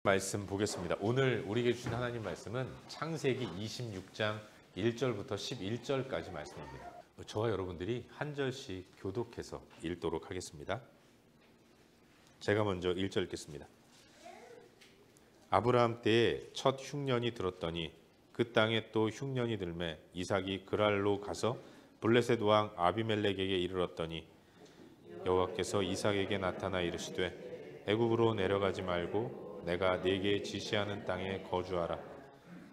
말씀 보겠습니다. 오늘 우리에게 주신 하나님 말씀은 창세기 26장 1절부터 11절까지 말씀입니다. 저와 여러분들이 한 절씩 교독해서 읽도록 하겠습니다. 제가 먼저 1절 읽겠습니다. 아브라함 때에 첫 흉년이 들었더니 그 땅에 또 흉년이 들매 이삭이 그랄로 가서 블레셋 왕 아비멜렉에게 이르렀더니 여호와께서 이삭에게 나타나 이르시되 애굽으로 내려가지 말고 내가 네게 지시하는 땅에 거주하라.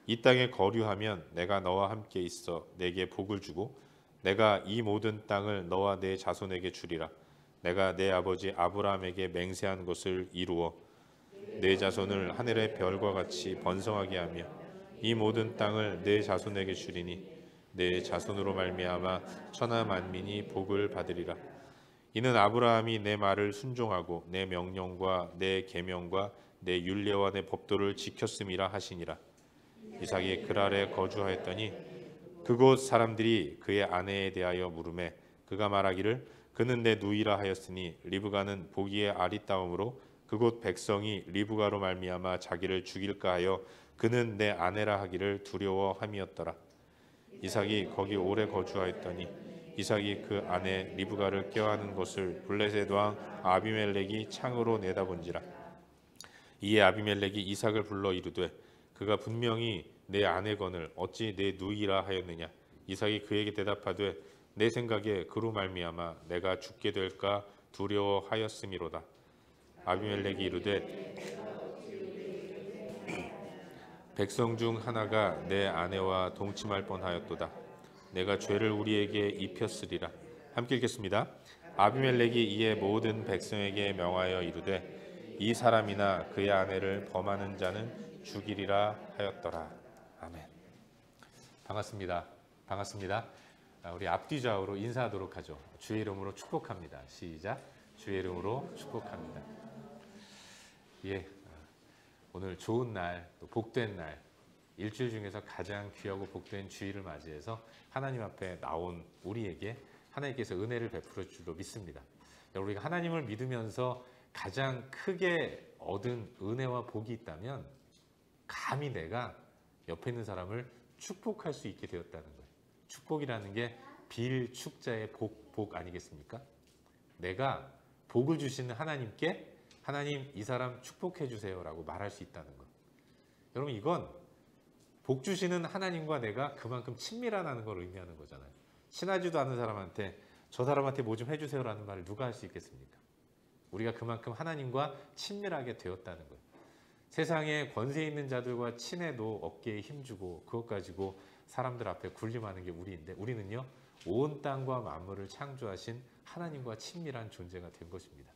이 땅에 거류하면 내가 너와 함께 있어 네게 복을 주고 내가 이 모든 땅을 너와 네 자손에게 주리라. 내가 네 아버지 아브라함에게 맹세한 것을 이루어 네 자손을 하늘의 별과 같이 번성하게 하며 이 모든 땅을 네 자손에게 주리니 네 자손으로 말미암아 천하 만민이 복을 받으리라. 이는 아브라함이 내 말을 순종하고 내 명령과 내 계명과 내 율례와 내 법도를 지켰음이라 하시니라. 이삭이 그랄에 거주하였더니 그곳 사람들이 그의 아내에 대하여 물으매 그가 말하기를 그는 내 누이라 하였으니 리브가는 보기에 아리따움으로 그곳 백성이 리브가로 말미암아 자기를 죽일까 하여 그는 내 아내라 하기를 두려워함이었더라. 이삭이 거기 오래 거주하였더니 이삭이 그 아내 리브가를 껴안은 것을 블레셋 왕 아비멜렉이 창으로 내다본지라. 이에 아비멜렉이 이삭을 불러 이르되 그가 분명히 내 아내거늘 어찌 내 누이라 하였느냐. 이삭이 그에게 대답하되 내 생각에 그로 말미암아 내가 죽게 될까 두려워하였음이로다. 아비멜렉이 이르되 백성 중 하나가 내 아내와 동침할 뻔하였도다. 내가 죄를 우리에게 입혔으리라. 함께 읽겠습니다. 아비멜렉이 이에 모든 백성에게 명하여 이르되 이 사람이나 그의 아내를 범하는 자는 죽이리라 하였더라. 아멘. 반갑습니다. 반갑습니다. 우리 앞뒤 좌우로 인사하도록 하죠. 주의 이름으로 축복합니다. 시작. 주의 이름으로 축복합니다. 예, 오늘 좋은 날, 또 복된 날, 일주일 중에서 가장 귀하고 복된 주일을 맞이해서 하나님 앞에 나온 우리에게 하나님께서 은혜를 베풀어 줄로 믿습니다. 우리가 하나님을 믿으면서 가장 크게 얻은 은혜와 복이 있다면 감히 내가 옆에 있는 사람을 축복할 수 있게 되었다는 거예요. 축복이라는 게 빌축자의 복 아니겠습니까? 내가 복을 주시는 하나님께 하나님 이 사람 축복해 주세요 라고 말할 수 있다는 거예요. 여러분 이건 복 주시는 하나님과 내가 그만큼 친밀하다는 걸 의미하는 거잖아요. 친하지도 않은 사람한테 저 사람한테 뭐 좀 해주세요 라는 말을 누가 할 수 있겠습니까? 우리가 그만큼 하나님과 친밀하게 되었다는 거예요. 세상에 권세 있는 자들과 친해도 어깨에 힘주고 그것 가지고 사람들 앞에 군림하는 게 우리인데 우리는요 온 땅과 만물을 창조하신 하나님과 친밀한 존재가 된 것입니다.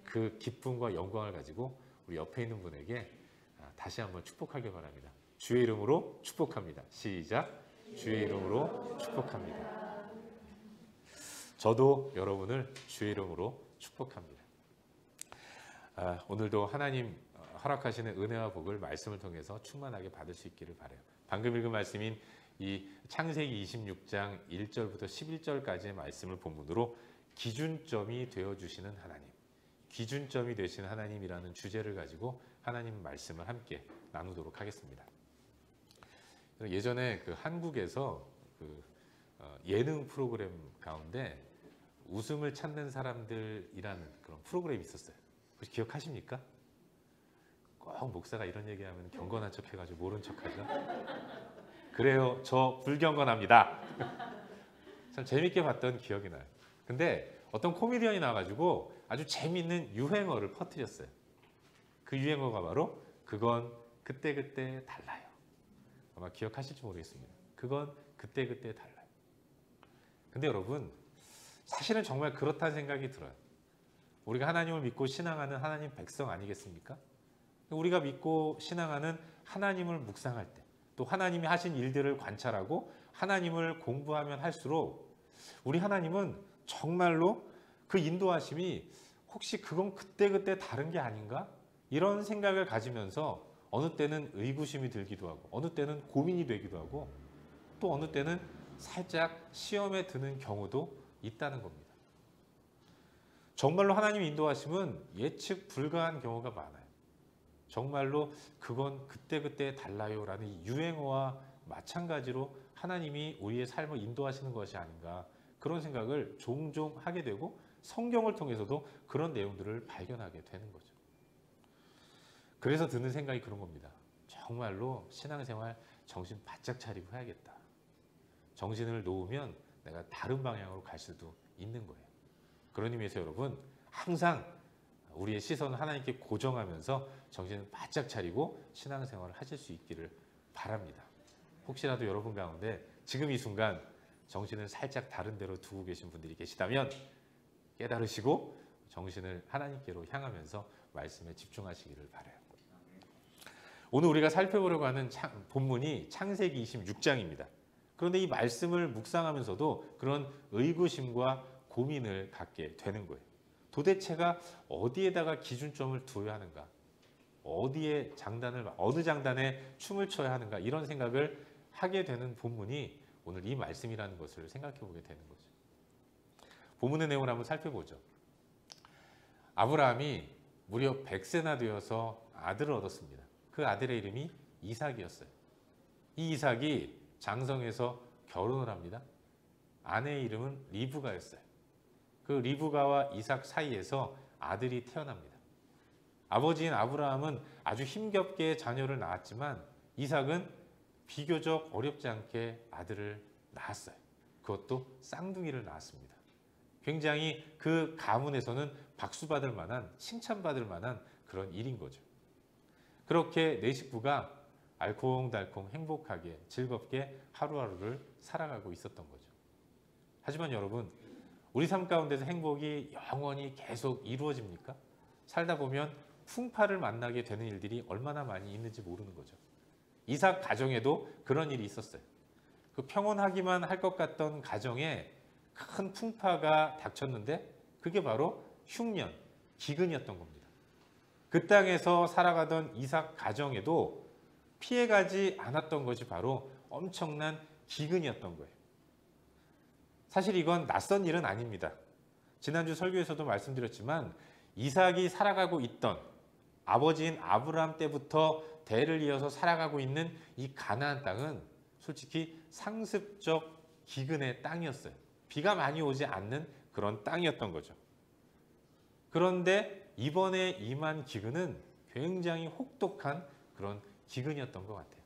그 기쁨과 영광을 가지고 우리 옆에 있는 분에게 다시 한번 축복하길 바랍니다. 주의 이름으로 축복합니다. 시작. 주의 이름으로 축복합니다. 저도 여러분을 주의 이름으로 축복합니다. 오늘도 하나님 허락하시는 은혜와 복을 말씀을 통해서 충만하게 받을 수 있기를 바라요. 방금 읽은 말씀인 이 창세기 26장 1절부터 11절까지의 말씀을 본문으로 기준점이 되어주시는 하나님, 기준점이 되시는 하나님이라는 주제를 가지고 하나님 말씀을 함께 나누도록 하겠습니다. 예전에 그 한국에서 그 예능 프로그램 가운데 웃음을 찾는 사람들이라는 그런 프로그램이 있었어요. 혹시 기억하십니까? 꼭 목사가 이런 얘기하면 경건한 척 해가지고 모른 척 하죠. 그래요, 저 불경건합니다. 참 재밌게 봤던 기억이 나요. 근데 어떤 코미디언이 나와가지고 아주 재밌는 유행어를 퍼뜨렸어요. 그 유행어가 바로 그건 그때그때 달라요. 아마 기억하실지 모르겠습니다. 그건 그때그때 달라요. 근데 여러분 사실은 정말 그렇다는 생각이 들어요. 우리가 하나님을 믿고 신앙하는 하나님 백성 아니겠습니까? 우리가 믿고 신앙하는 하나님을 묵상할 때, 또 하나님이 하신 일들을 관찰하고 하나님을 공부하면 할수록 우리 하나님은 정말로 그 인도하심이 혹시 그건 그때그때 다른 게 아닌가? 이런 생각을 가지면서 어느 때는 의구심이 들기도 하고 어느 때는 고민이 되기도 하고 또 어느 때는 살짝 시험에 드는 경우도 있다는 겁니다. 정말로 하나님의 인도하심은 예측 불가한 경우가 많아요. 정말로 그건 그때그때 달라요라는 이 유행어와 마찬가지로 하나님이 우리의 삶을 인도하시는 것이 아닌가, 그런 생각을 종종 하게 되고 성경을 통해서도 그런 내용들을 발견하게 되는 거죠. 그래서 드는 생각이 그런 겁니다. 정말로 신앙생활 정신 바짝 차리고 해야겠다. 정신을 놓으면 내가 다른 방향으로 갈 수도 있는 거예요. 그런 의미에서 여러분, 항상 우리의 시선을 하나님께 고정하면서 정신을 바짝 차리고 신앙생활을 하실 수 있기를 바랍니다. 혹시라도 여러분 가운데 지금 이 순간 정신을 살짝 다른 데로 두고 계신 분들이 계시다면 깨달으시고 정신을 하나님께로 향하면서 말씀에 집중하시기를 바라요. 오늘 우리가 살펴보려고 하는 본문이 창세기 26장입니다. 그런데 이 말씀을 묵상하면서도 그런 의구심과 고민을 갖게 되는 거예요. 도대체가 어디에다가 기준점을 두어야 하는가? 어디에 어느 장단에 춤을 춰야 하는가? 이런 생각을 하게 되는 본문이 오늘 이 말씀이라는 것을 생각해 보게 되는 거죠. 본문의 내용을 한번 살펴보죠. 아브라함이 무려 100세나 되어서 아들을 얻었습니다. 그 아들의 이름이 이삭이었어요. 이 이삭이 장성해서 결혼을 합니다. 아내의 이름은 리브가였어요. 그 리브가와 이삭 사이에서 아들이 태어납니다. 아버지인 아브라함은 아주 힘겹게 자녀를 낳았지만 이삭은 비교적 어렵지 않게 아들을 낳았어요. 그것도 쌍둥이를 낳았습니다. 굉장히 그 가문에서는 박수받을 만한, 칭찬받을 만한 그런 일인 거죠. 그렇게 네 식구가 알콩달콩 행복하게 즐겁게 하루하루를 살아가고 있었던 거죠. 하지만 여러분, 우리 삶 가운데서 행복이 영원히 계속 이루어집니까? 살다 보면 풍파를 만나게 되는 일들이 얼마나 많이 있는지 모르는 거죠. 이삭 가정에도 그런 일이 있었어요. 그 평온하기만 할 것 같던 가정에 큰 풍파가 닥쳤는데 그게 바로 흉년, 기근이었던 겁니다. 그 땅에서 살아가던 이삭 가정에도 피해가지 않았던 것이 바로 엄청난 기근이었던 거예요. 사실 이건 낯선 일은 아닙니다. 지난주 설교에서도 말씀드렸지만 이삭이 살아가고 있던 아버지인 아브라함 때부터 대를 이어서 살아가고 있는 이 가나안 땅은 솔직히 상습적 기근의 땅이었어요. 비가 많이 오지 않는 그런 땅이었던 거죠. 그런데 이번에 임한 기근은 굉장히 혹독한 그런 기근이었던 것 같아요.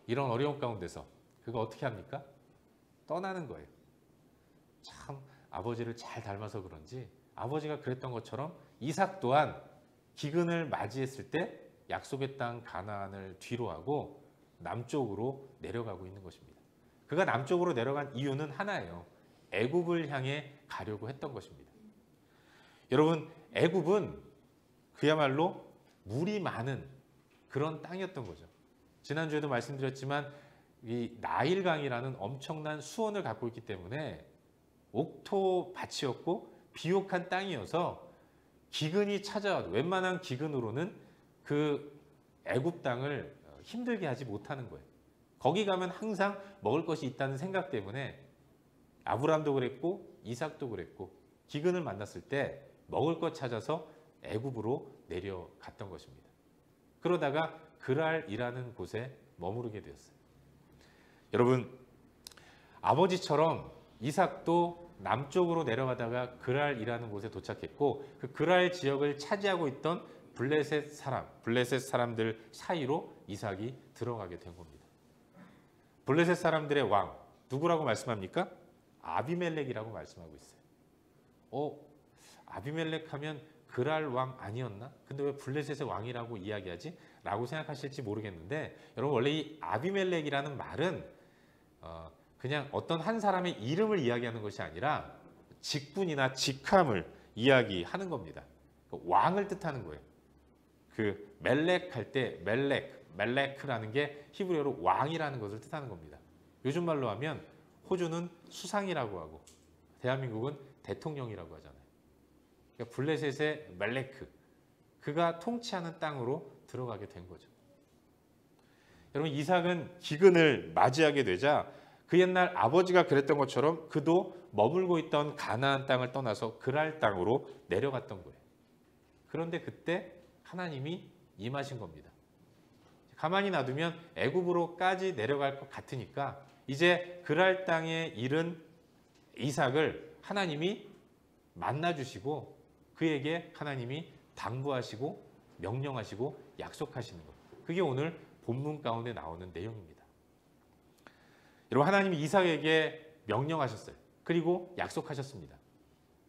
이런 어려운 가운데서 그거 어떻게 합니까? 떠나는 거예요. 참 아버지를 잘 닮아서 그런지 아버지가 그랬던 것처럼 이삭 또한 기근을 맞이했을 때 약속의 땅 가나안을 뒤로하고 남쪽으로 내려가고 있는 것입니다. 그가 남쪽으로 내려간 이유는 하나예요. 애굽을 향해 가려고 했던 것입니다. 여러분, 애굽은 그야말로 물이 많은 그런 땅이었던 거죠. 지난주에도 말씀드렸지만 이 나일강이라는 엄청난 수원을 갖고 있기 때문에 옥토밭이었고 비옥한 땅이어서 기근이 찾아와도 웬만한 기근으로는 그 애굽 땅을 힘들게 하지 못하는 거예요. 거기 가면 항상 먹을 것이 있다는 생각 때문에 아브라함도 그랬고 이삭도 그랬고 기근을 만났을 때 먹을 것 찾아서 애굽으로 내려갔던 것입니다. 그러다가 그랄이라는 곳에 머무르게 되었어요. 여러분, 아버지처럼 이삭도 남쪽으로 내려가다가 그랄이라는 곳에 도착했고 그 그랄 지역을 차지하고 있던 블레셋 사람들 사이로 이삭이 들어가게 된 겁니다. 블레셋 사람들의 왕 누구라고 말씀합니까? 아비멜렉이라고 말씀하고 있어요. 아비멜렉 하면 그랄 왕 아니었나? 근데 왜 블레셋의 왕이라고 이야기하지? 라고 생각하실지 모르겠는데 여러분, 원래 이 아비멜렉이라는 말은 그냥 어떤 한 사람의 이름을 이야기하는 것이 아니라 직분이나 직함을 이야기하는 겁니다. 왕을 뜻하는 거예요. 그 멜렉 할 때 멜렉라는 게 히브리어로 왕이라는 것을 뜻하는 겁니다. 요즘 말로 하면 호주는 수상이라고 하고 대한민국은 대통령이라고 하잖아요. 그러니까 블레셋의 멜레크, 그가 통치하는 땅으로 들어가게 된 거죠. 여러분, 이삭은 기근을 맞이하게 되자 그 옛날 아버지가 그랬던 것처럼 그도 머물고 있던 가나안 땅을 떠나서 그랄 땅으로 내려갔던 거예요. 그런데 그때 하나님이 임하신 겁니다. 가만히 놔두면 애굽으로까지 내려갈 것 같으니까 이제 그랄 땅에 이른 이삭을 하나님이 만나주시고 그에게 하나님이 당부하시고 명령하시고 약속하시는 것. 그게 오늘 본문 가운데 나오는 내용입니다. 여러분, 하나님이 이삭에게 명령하셨어요. 그리고 약속하셨습니다.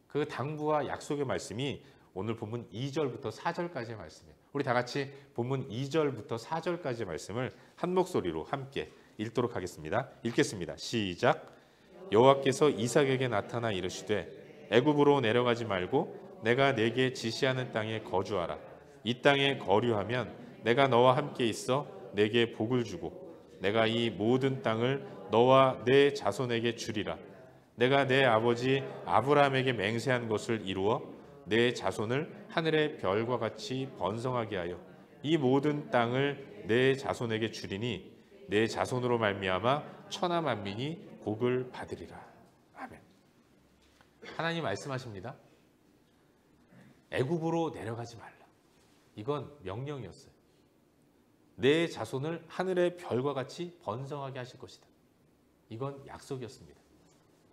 그 당부와 약속의 말씀이 오늘 본문 2절부터 4절까지의 말씀이에요. 우리 다 같이 본문 2절부터 4절까지의 말씀을 한 목소리로 함께 읽도록 하겠습니다. 읽겠습니다. 시작. 여호와께서 이삭에게 나타나 이르시되 애굽으로 내려가지 말고 내가 내게 지시하는 땅에 거주하라. 이 땅에 거류하면 내가 너와 함께 있어 내게 복을 주고 내가 이 모든 땅을 너와 내 자손에게 주리라. 내가 내 아버지 아브라함에게 맹세한 것을 이루어 내 자손을 하늘의 별과 같이 번성하게 하여 이 모든 땅을 내 자손에게 주리니 내 자손으로 말미암아 천하 만민이 복을 받으리라. 아멘. 하나님 말씀하십니다. 애굽으로 내려가지 말라. 이건 명령이었어요. 내 자손을 하늘의 별과 같이 번성하게 하실 것이다. 이건 약속이었습니다.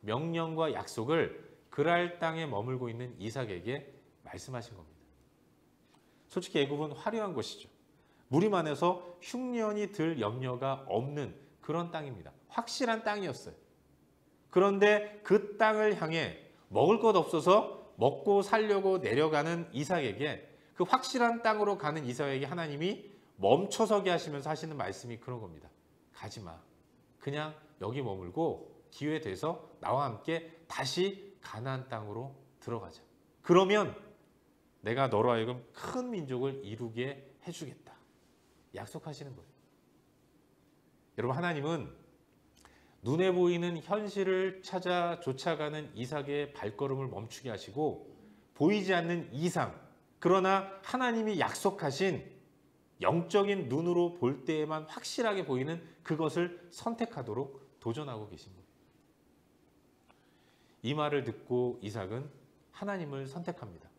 명령과 약속을 그랄 땅에 머물고 있는 이삭에게 말씀하신 겁니다. 솔직히 애굽은 화려한 곳이죠. 무리만해서 흉년이 들 염려가 없는 그런 땅입니다. 확실한 땅이었어요. 그런데 그 땅을 향해 먹을 것 없어서 먹고 살려고 내려가는 이삭에게, 그 확실한 땅으로 가는 이삭에게 하나님이 멈춰서게 하시면서 하시는 말씀이 그런 겁니다. 가지 마. 그냥 여기 머물고 기회 돼서 나와 함께 다시 가나안 땅으로 들어가자. 그러면 내가 너로 하여금 큰 민족을 이루게 해주겠다. 약속하시는 거예요. 여러분, 하나님은 눈에 보이는 현실을 찾아 쫓아가는 이삭의 발걸음을 멈추게 하시고 보이지 않는 이상, 그러나 하나님이 약속하신 영적인 눈으로 볼 때에만 확실하게 보이는 그것을 선택하도록 도전하고 계신 거예요. 이 말을 듣고 이삭은 하나님을 선택합니다.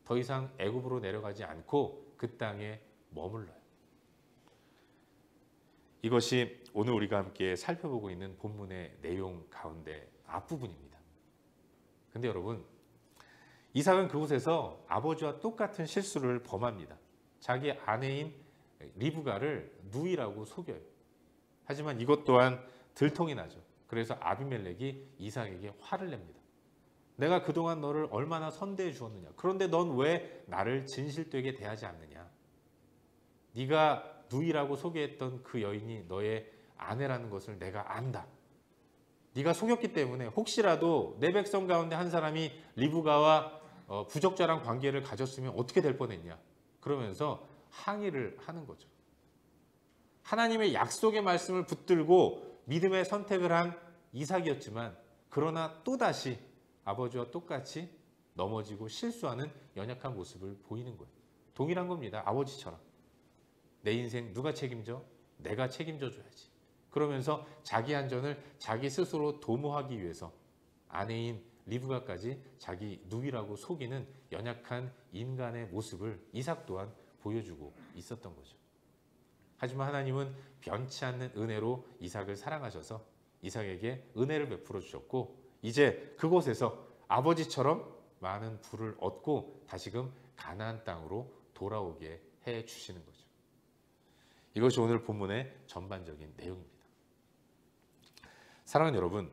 더 이상 애굽으로 내려가지 않고 그 땅에 머물러요. 이것이 오늘 우리가 함께 살펴보고 있는 본문의 내용 가운데 앞부분입니다. 근데 여러분, 이삭은 그곳에서 아버지와 똑같은 실수를 범합니다. 자기 아내인 리브가를 누이라고 속여요. 하지만 이것 또한 들통이 나죠. 그래서 아비멜렉이 이삭에게 화를 냅니다. 내가 그동안 너를 얼마나 선대해 주었느냐. 그런데 넌 왜 나를 진실되게 대하지 않느냐. 네가 누이라고 소개했던 그 여인이 너의 아내라는 것을 내가 안다. 네가 속였기 때문에 혹시라도 내 백성 가운데 한 사람이 리브가와 부적절한 관계를 가졌으면 어떻게 될 뻔했냐. 그러면서 항의를 하는 거죠. 하나님의 약속의 말씀을 붙들고 믿음의 선택을 한 이삭이었지만, 그러나 또다시 아버지와 똑같이 넘어지고 실수하는 연약한 모습을 보이는 거예요. 동일한 겁니다. 아버지처럼. 내 인생 누가 책임져? 내가 책임져 줘야지. 그러면서 자기 안전을 자기 스스로 도모하기 위해서 아내인 리브가까지 자기 누이라고 속이는 연약한 인간의 모습을 이삭 또한 보여주고 있었던 거죠. 하지만 하나님은 변치 않는 은혜로 이삭을 사랑하셔서 이삭에게 은혜를 베풀어 주셨고, 이제 그곳에서 아버지처럼 많은 부를 얻고 다시금 가나안 땅으로 돌아오게 해 주시는 거죠. 이것이 오늘 본문의 전반적인 내용입니다. 사랑하는 여러분,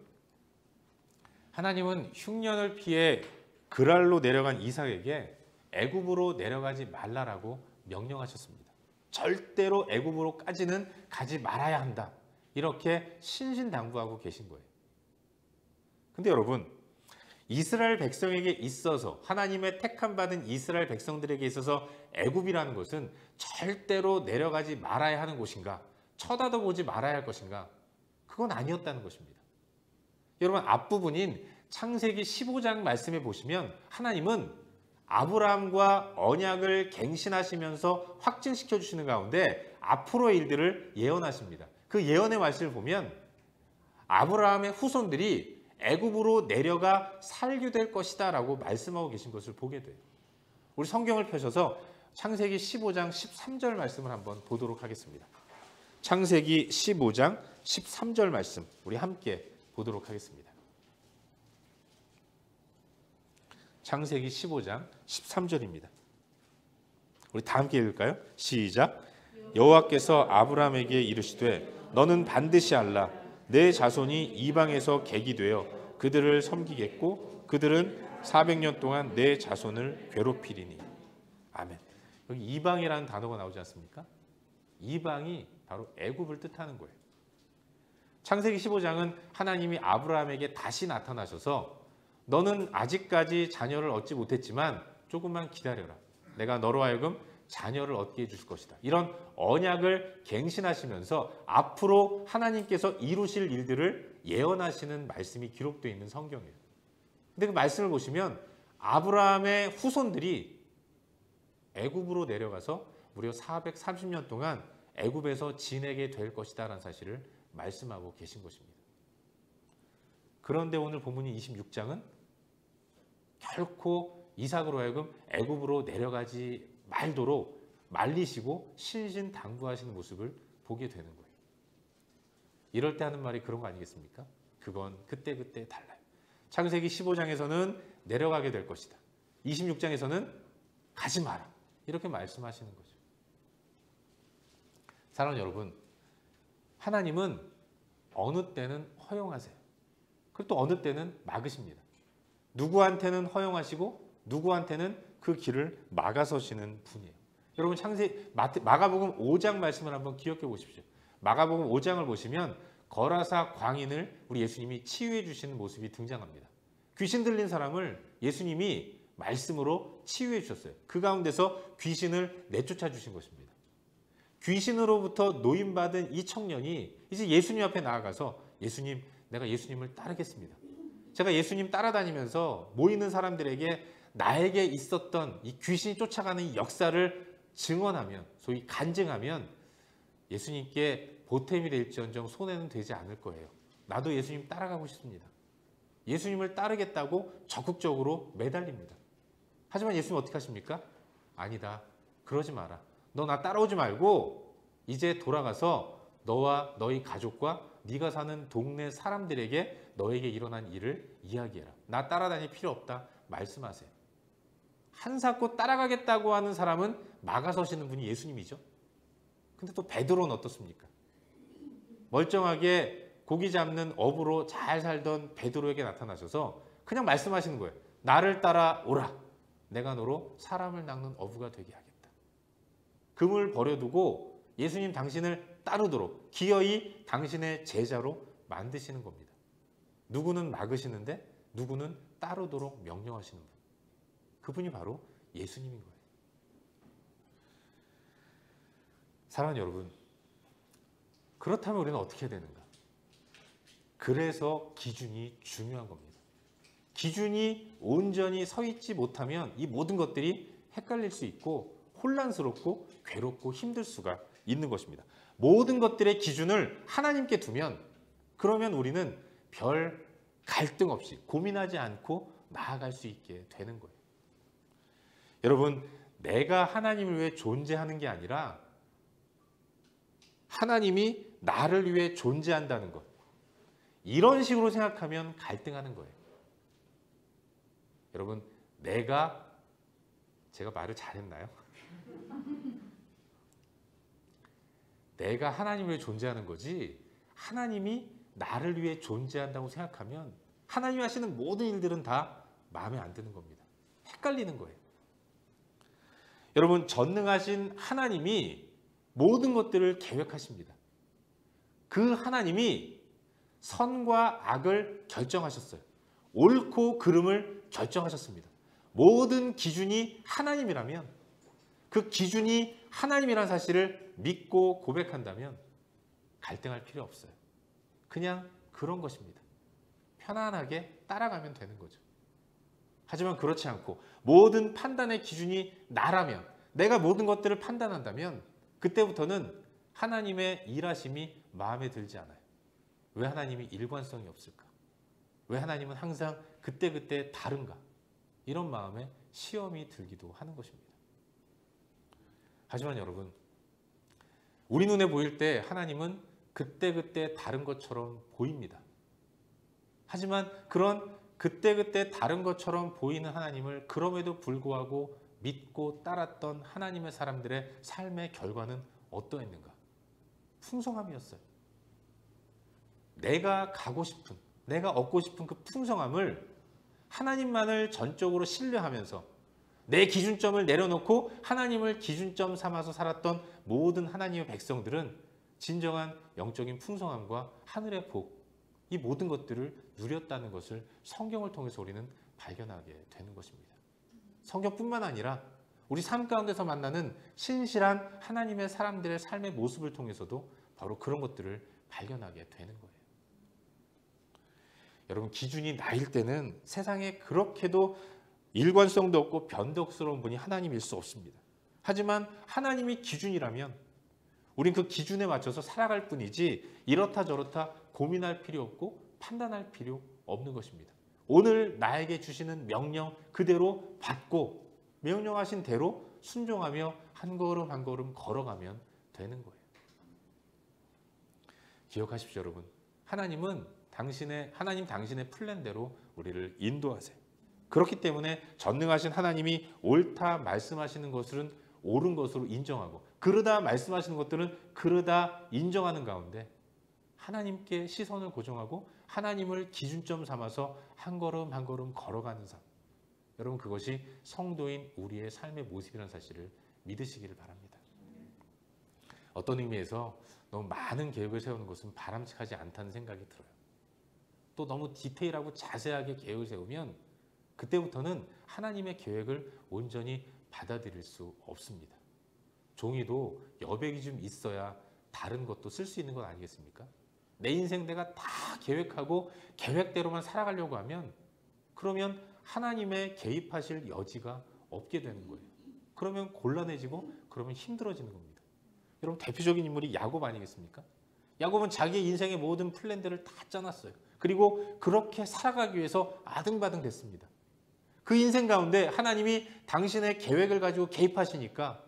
하나님은 흉년을 피해 그랄로 내려간 이삭에게 애굽으로 내려가지 말라라고 명령하셨습니다. 절대로 애굽으로까지는 가지 말아야 한다. 이렇게 신신당부하고 계신 거예요. 근데 여러분, 이스라엘 백성에게 있어서, 하나님의 택함 받은 이스라엘 백성들에게 있어서 애굽이라는 것은 절대로 내려가지 말아야 하는 곳인가? 쳐다도 보지 말아야 할 것인가? 그건 아니었다는 것입니다. 여러분, 앞부분인 창세기 15장 말씀에 보시면 하나님은 아브라함과 언약을 갱신하시면서 확증시켜 주시는 가운데 앞으로의 일들을 예언하십니다. 그 예언의 말씀을 보면 아브라함의 후손들이 애굽으로 내려가 살게 될 것이다 라고 말씀하고 계신 것을 보게 돼요. 우리 성경을 펴셔서 창세기 15장 13절 말씀을 한번 보도록 하겠습니다. 창세기 15장 13절 말씀 우리 함께 보도록 하겠습니다. 창세기 15장 13절입니다. 우리 다 함께 읽을까요? 시작. 여호와께서 아브라함에게 이르시되 너는 반드시 알라. 내 자손이 이방에서 객이 되어 그들을 섬기겠고 그들은 400년 동안 내 자손을 괴롭히리니. 아멘. 여기 이방이라는 단어가 나오지 않습니까? 이방이 바로 애굽을 뜻하는 거예요. 창세기 15장은 하나님이 아브라함에게 다시 나타나셔서 너는 아직까지 자녀를 얻지 못했지만 조금만 기다려라. 내가 너로 하여금 자녀를 얻게 해줄 것이다. 이런 언약을 갱신하시면서 앞으로 하나님께서 이루실 일들을 예언하시는 말씀이 기록되어 있는 성경이에요. 근데 그 말씀을 보시면 아브라함의 후손들이 애굽으로 내려가서 무려 430년 동안 애굽에서 지내게 될 것이다 라는 사실을 말씀하고 계신 것입니다. 그런데 오늘 본문인 26장은 결코 이삭으로 하여금 애굽으로 내려가지 말도록 말리시고 신신당부하시는 모습을 보게 되는 거예요. 이럴 때 하는 말이 그런 거 아니겠습니까? 그건 그때그때 달라요. 창세기 15장에서는 내려가게 될 것이다. 26장에서는 가지 마라. 이렇게 말씀하시는 거죠. 사랑하는 여러분, 하나님은 어느 때는 허용하세요. 그리고 또 어느 때는 막으십니다. 누구한테는 허용하시고 누구한테는 그 길을 막아서시는 분이에요. 여러분 마가복음 5장 말씀을 한번 기억해 보십시오. 마가복음 5장을 보시면 거라사 광인을 우리 예수님이 치유해 주시는 모습이 등장합니다. 귀신 들린 사람을 예수님이 말씀으로 치유해 주셨어요. 그 가운데서 귀신을 내쫓아 주신 것입니다. 귀신으로부터 노임받은 이 청년이 이제 예수님 앞에 나아가서 예수님, 내가 예수님을 따르겠습니다. 제가 예수님 따라다니면서 모이는 사람들에게 나에게 있었던 이 귀신이 쫓아가는 이 역사를 증언하면, 소위 간증하면 예수님께 보탬이 될지언정 손해는 되지 않을 거예요. 나도 예수님 따라가고 싶습니다. 예수님을 따르겠다고 적극적으로 매달립니다. 하지만 예수님 어떻게 하십니까? 아니다. 그러지 마라. 너 나 따라오지 말고 이제 돌아가서 너와 너희 가족과 네가 사는 동네 사람들에게 너에게 일어난 일을 이야기해라. 나 따라다닐 필요 없다. 말씀하세요. 한사코 따라가겠다고 하는 사람은 막아서시는 분이 예수님이죠. 근데 또 베드로는 어떻습니까? 멀쩡하게 고기 잡는 어부로 잘 살던 베드로에게 나타나셔서 그냥 말씀하시는 거예요. 나를 따라오라. 내가 너로 사람을 낚는 어부가 되게 하겠다. 금을 버려두고 예수님 당신을 따르도록 기어이 당신의 제자로 만드시는 겁니다. 누구는 막으시는데 누구는 따르도록 명령하시는 분. 그분이 바로 예수님인 거예요. 사랑하는 여러분, 그렇다면 우리는 어떻게 해야 되는가? 그래서 기준이 중요한 겁니다. 기준이 온전히 서 있지 못하면 이 모든 것들이 헷갈릴 수 있고 혼란스럽고 괴롭고 힘들 수가 있는 것입니다. 모든 것들의 기준을 하나님께 두면 그러면 우리는 별 갈등 없이 고민하지 않고 나아갈 수 있게 되는 거예요. 여러분, 내가 하나님을 위해 존재하는 게 아니라 하나님이 나를 위해 존재한다는 것. 이런 식으로 생각하면 갈등하는 거예요. 여러분, 제가 말을 잘했나요? 내가 하나님을 위해 존재하는 거지 하나님이 나를 위해 존재한다고 생각하면 하나님이 하시는 모든 일들은 다 마음에 안 드는 겁니다. 헷갈리는 거예요. 여러분, 전능하신 하나님이 모든 것들을 계획하십니다. 그 하나님이 선과 악을 결정하셨어요. 옳고 그름을 결정하셨습니다. 모든 기준이 하나님이라면 그 기준이 하나님이라는 사실을 믿고 고백한다면 갈등할 필요 없어요. 그냥 그런 것입니다. 편안하게 따라가면 되는 거죠. 하지만 그렇지 않고 모든 판단의 기준이 나라면, 내가 모든 것들을 판단한다면 그때부터는 하나님의 일하심이 마음에 들지 않아요. 왜 하나님이 일관성이 없을까? 왜 하나님은 항상 그때그때 다른가? 이런 마음에 시험이 들기도 하는 것입니다. 하지만 여러분, 우리 눈에 보일 때 하나님은 그때그때 다른 것처럼 보입니다. 하지만 그런 그때그때 다른 것처럼 보이는 하나님을 그럼에도 불구하고 믿고 따랐던 하나님의 사람들의 삶의 결과는 어떠했는가? 풍성함이었어요. 내가 가고 싶은, 내가 얻고 싶은 그 풍성함을 하나님만을 전적으로 신뢰하면서 내 기준점을 내려놓고 하나님을 기준점 삼아서 살았던 모든 하나님의 백성들은 진정한 영적인 풍성함과 하늘의 복, 이 모든 것들을 누렸다는 것을 성경을 통해서 우리는 발견하게 되는 것입니다. 성경뿐만 아니라 우리 삶 가운데서 만나는 신실한 하나님의 사람들의 삶의 모습을 통해서도 바로 그런 것들을 발견하게 되는 거예요. 여러분, 기준이 나일 때는 세상에 그렇게도 일관성도 없고 변덕스러운 분이 하나님일 수 없습니다. 하지만 하나님이 기준이라면 우린 그 기준에 맞춰서 살아갈 뿐이지 이렇다 저렇다 고민할 필요 없고 판단할 필요 없는 것입니다. 오늘 나에게 주시는 명령 그대로 받고 명령하신 대로 순종하며 한 걸음 한 걸음 걸어가면 되는 거예요. 기억하십시오, 여러분. 하나님 당신의 플랜대로 우리를 인도하세요. 그렇기 때문에 전능하신 하나님이 옳다 말씀하시는 것은 옳은 것으로 인정하고 그르다 말씀하시는 것들은 그르다 인정하는 가운데 하나님께 시선을 고정하고 하나님을 기준점 삼아서 한 걸음 한 걸음 걸어가는 삶. 여러분, 그것이 성도인 우리의 삶의 모습이라는 사실을 믿으시기를 바랍니다. 어떤 의미에서 너무 많은 계획을 세우는 것은 바람직하지 않다는 생각이 들어요. 또 너무 디테일하고 자세하게 계획을 세우면 그때부터는 하나님의 계획을 온전히 받아들일 수 없습니다. 종이도 여백이 좀 있어야 다른 것도 쓸 수 있는 건 아니겠습니까? 내 인생 내가 다 계획하고 계획대로만 살아가려고 하면 그러면 하나님의 개입하실 여지가 없게 되는 거예요. 그러면 곤란해지고 그러면 힘들어지는 겁니다. 여러분, 대표적인 인물이 야곱 아니겠습니까? 야곱은 자기의 인생의 모든 플랜들을 다 짜놨어요. 그리고 그렇게 살아가기 위해서 아등바등 됐습니다. 그 인생 가운데 하나님이 당신의 계획을 가지고 개입하시니까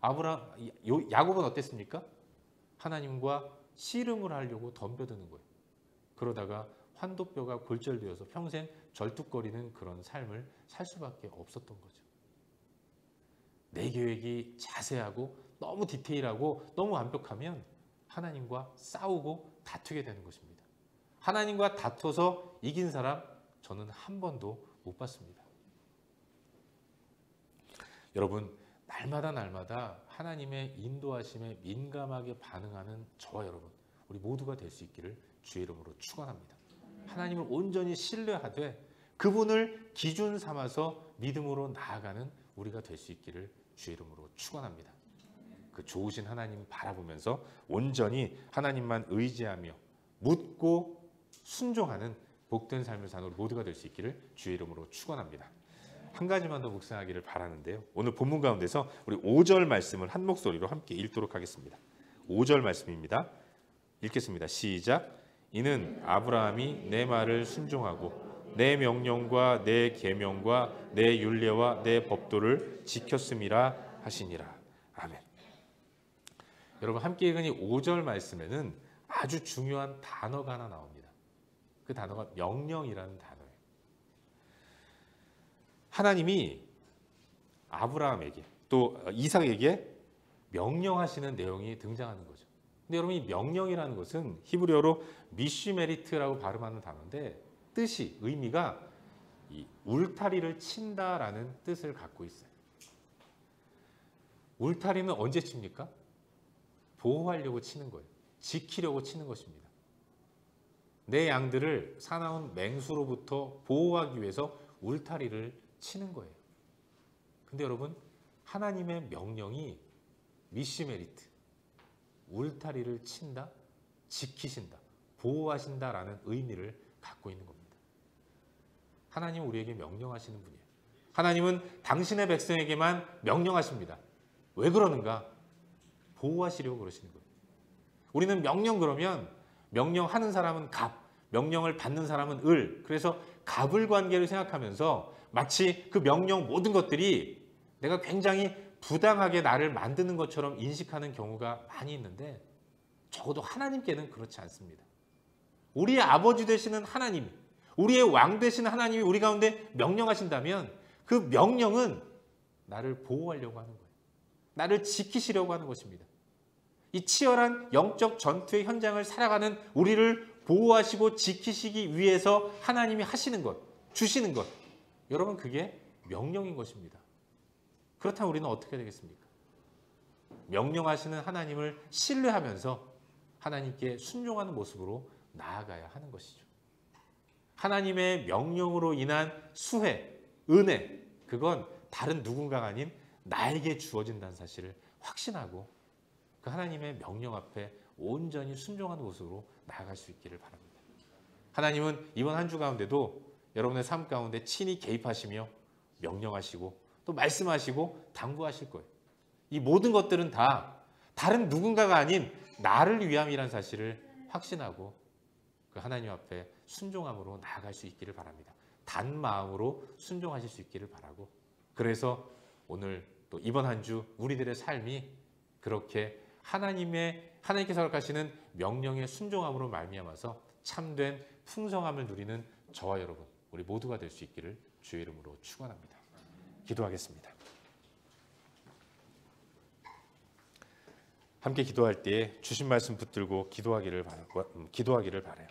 야곱은 어땠습니까? 하나님과 씨름을 하려고 덤벼드는 거예요. 그러다가 환도뼈가 골절되어서 평생 절뚝거리는 그런 삶을 살 수밖에 없었던 거죠. 내 계획이 자세하고 너무 디테일하고 너무 완벽하면 하나님과 싸우고 다투게 되는 것입니다. 하나님과 다퉈서 이긴 사람 저는 한 번도 못 봤습니다. 여러분, 날마다 하나님의 인도하심에 민감하게 반응하는 저와 여러분, 우리 모두가 될 수 있기를 주의 이름으로 축원합니다. 하나님을 온전히 신뢰하되 그분을 기준 삼아서 믿음으로 나아가는 우리가 될 수 있기를 주의 이름으로 축원합니다. 그 좋으신 하나님 바라보면서 온전히 하나님만 의지하며 묻고 순종하는 복된 삶을 사는 우리 모두가 될 수 있기를 주의 이름으로 축원합니다. 한 가지만 더 묵상하기를 바라는데요. 오늘 본문 가운데서 우리 5절 말씀을 한 목소리로 함께 읽도록 하겠습니다. 5절 말씀입니다. 읽겠습니다. 시작. 이는 아브라함이 내 말을 순종하고 내 명령과 내 계명과 내 율례와 내 법도를 지켰음이라 하시니라. 아멘. 여러분, 함께 읽은 이 5절 말씀에는 아주 중요한 단어가 하나 나옵니다. 그 단어가 명령이라는 단어예요. 하나님이 아브라함에게 또 이삭에게 명령하시는 내용이 등장하는 거죠. 근데 여러분, 이 명령이라는 것은 히브리어로 미슈메리트라고 발음하는 단어인데 뜻이, 의미가 이 울타리를 친다라는 뜻을 갖고 있어요. 울타리는 언제 칩니까? 보호하려고 치는 거예요. 지키려고 치는 것입니다. 내 양들을 사나운 맹수로부터 보호하기 위해서 울타리를 치는 거예요. 근데 여러분, 하나님의 명령이 미시메리트, 울타리를 친다, 지키신다, 보호하신다라는 의미를 갖고 있는 겁니다. 하나님은 우리에게 명령하시는 분이에요. 하나님은 당신의 백성에게만 명령하십니다. 왜 그러는가? 보호하시려고 그러시는 거예요. 우리는 명령 그러면 명령하는 사람은 갑, 명령을 받는 사람은 을, 그래서 갑을 관계를 생각하면서 마치 그 명령 모든 것들이 내가 굉장히 부당하게 나를 만드는 것처럼 인식하는 경우가 많이 있는데 적어도 하나님께는 그렇지 않습니다. 우리의 아버지 되시는 하나님, 우리의 왕 되시는 하나님이 우리 가운데 명령하신다면 그 명령은 나를 보호하려고 하는 거예요. 나를 지키시려고 하는 것입니다. 이 치열한 영적 전투의 현장을 살아가는 우리를 보호하시고 지키시기 위해서 하나님이 하시는 것, 주시는 것, 여러분 그게 명령인 것입니다. 그렇다면 우리는 어떻게 되겠습니까? 명령하시는 하나님을 신뢰하면서 하나님께 순종하는 모습으로 나아가야 하는 것이죠. 하나님의 명령으로 인한 수혜, 은혜, 그건 다른 누군가가 아닌 나에게 주어진다는 사실을 확신하고 그 하나님의 명령 앞에 온전히 순종하는 모습으로 나아갈 수 있기를 바랍니다. 하나님은 이번 한 주 가운데도 여러분의 삶 가운데 친히 개입하시며 명령하시고 또 말씀하시고 당부하실 거예요. 이 모든 것들은 다 다른 누군가가 아닌 나를 위함이라는 사실을 확신하고 그 하나님 앞에 순종함으로 나아갈 수 있기를 바랍니다. 단 마음으로 순종하실 수 있기를 바라고, 그래서 오늘 또 이번 한 주 우리들의 삶이 그렇게 하나님께서 허락하시는 명령에 순종함으로 말미암아서 참된 풍성함을 누리는 저와 여러분, 우리 모두가 될 수 있기를 주의 이름으로 축원합니다. 기도하겠습니다. 함께 기도할 때에 주신 말씀 붙들고 기도하기를 바라요.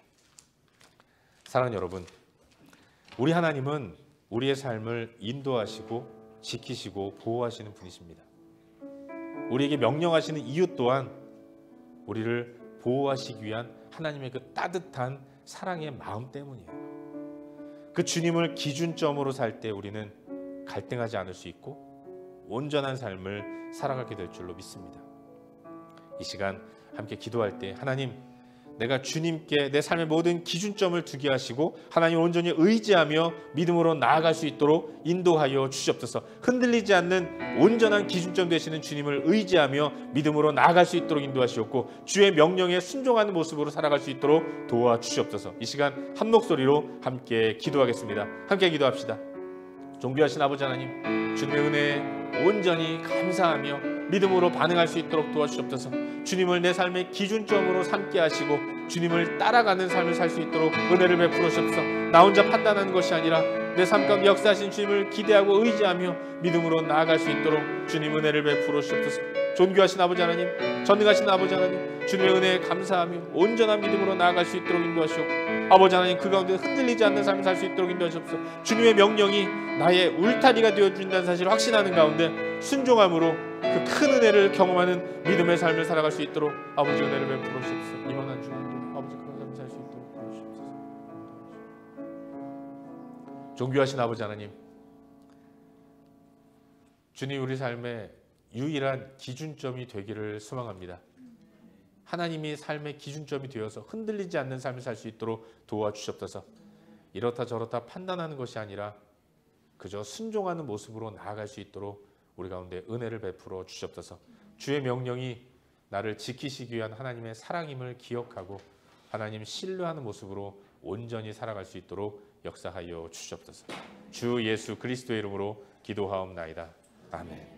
사랑하는 여러분, 우리 하나님은 우리의 삶을 인도하시고 지키시고 보호하시는 분이십니다. 우리에게 명령하시는 이유 또한 우리를 보호하시기 위한 하나님의 그 따뜻한 사랑의 마음 때문이에요. 그 주님을 기준점으로 살 때 우리는 갈등하지 않을 수 있고 온전한 삶을 살아가게 될 줄로 믿습니다. 이 시간 함께 기도할 때 하나님, 내가 주님께 내 삶의 모든 기준점을 두게 하시고 하나님을 온전히 의지하며 믿음으로 나아갈 수 있도록 인도하여 주시옵소서. 흔들리지 않는 온전한 기준점 되시는 주님을 의지하며 믿음으로 나아갈 수 있도록 인도하시옵고 주의 명령에 순종하는 모습으로 살아갈 수 있도록 도와주시옵소서. 이 시간 한 목소리로 함께 기도하겠습니다. 함께 기도합시다. 존귀하신 아버지 하나님, 주님의 은혜에 온전히 감사하며 믿음으로 반응할 수 있도록 도와주시옵소서. 주님을 내 삶의 기준점으로 삼게 하시고 주님을 따라가는 삶을 살 수 있도록 은혜를 베풀어 주옵소서. 나 혼자 판단하는 것이 아니라 내 삶 가운데 역사하신 주님을 기대하고 의지하며 믿음으로 나아갈 수 있도록 주님 은혜를 베풀어 주옵소서. 존귀하신 아버지 하나님, 전능하신 아버지 하나님, 주님의 은혜에 감사하며 온전한 믿음으로 나아갈 수 있도록 인도하시옵고 아버지 하나님, 그 가운데 흔들리지 않는 삶을 살 수 있도록 인도하시옵소서. 주님의 명령이 나의 울타리가 되어준다는 사실을 확신하는 가운데 순종함으로 그 큰 은혜를 경험하는 믿음의 삶을 살아갈 수 있도록 아버지 은혜를 베풀어 주옵소서. 이번 한 주간도 아버지 그런 삶을 살 수 있도록 도와주시옵소서. 존귀하신 아버지 하나님, 주님 우리 삶의 유일한 기준점이 되기를 소망합니다. 하나님이 삶의 기준점이 되어서 흔들리지 않는 삶을 살 수 있도록 도와주시옵소서. 이렇다 저렇다 판단하는 것이 아니라 그저 순종하는 모습으로 나아갈 수 있도록 우리 가운데 은혜를 베풀어 주시옵소서. 주의 명령이 나를 지키시기 위한 하나님의 사랑임을 기억하고 하나님 신뢰하는 모습으로 온전히 살아갈 수 있도록 역사하여 주시옵소서. 주 예수 그리스도의 이름으로 기도하옵나이다. 아멘.